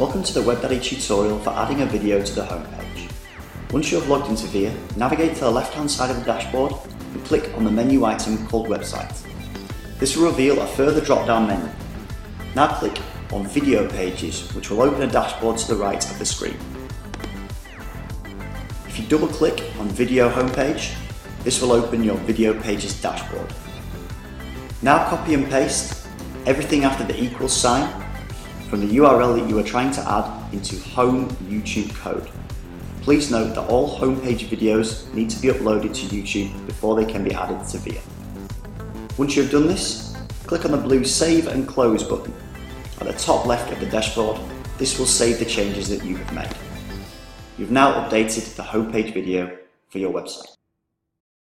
Welcome to the Webdadi tutorial for adding a video to the homepage. Once you have logged into VIA, navigate to the left-hand side of the dashboard and click on the menu item called Website. This will reveal a further drop-down menu. Now click on Video Pages, which will open a dashboard to the right of the screen. If you double-click on Video Homepage, this will open your Video Pages dashboard. Now copy and paste everything after the equals sign from the URL that you are trying to add into Home YouTube code. Please note that all homepage videos need to be uploaded to YouTube before they can be added to VIA. Once you have done this, click on the blue Save and Close button at the top left of the dashboard. This will save the changes that you have made. You've now updated the homepage video for your website.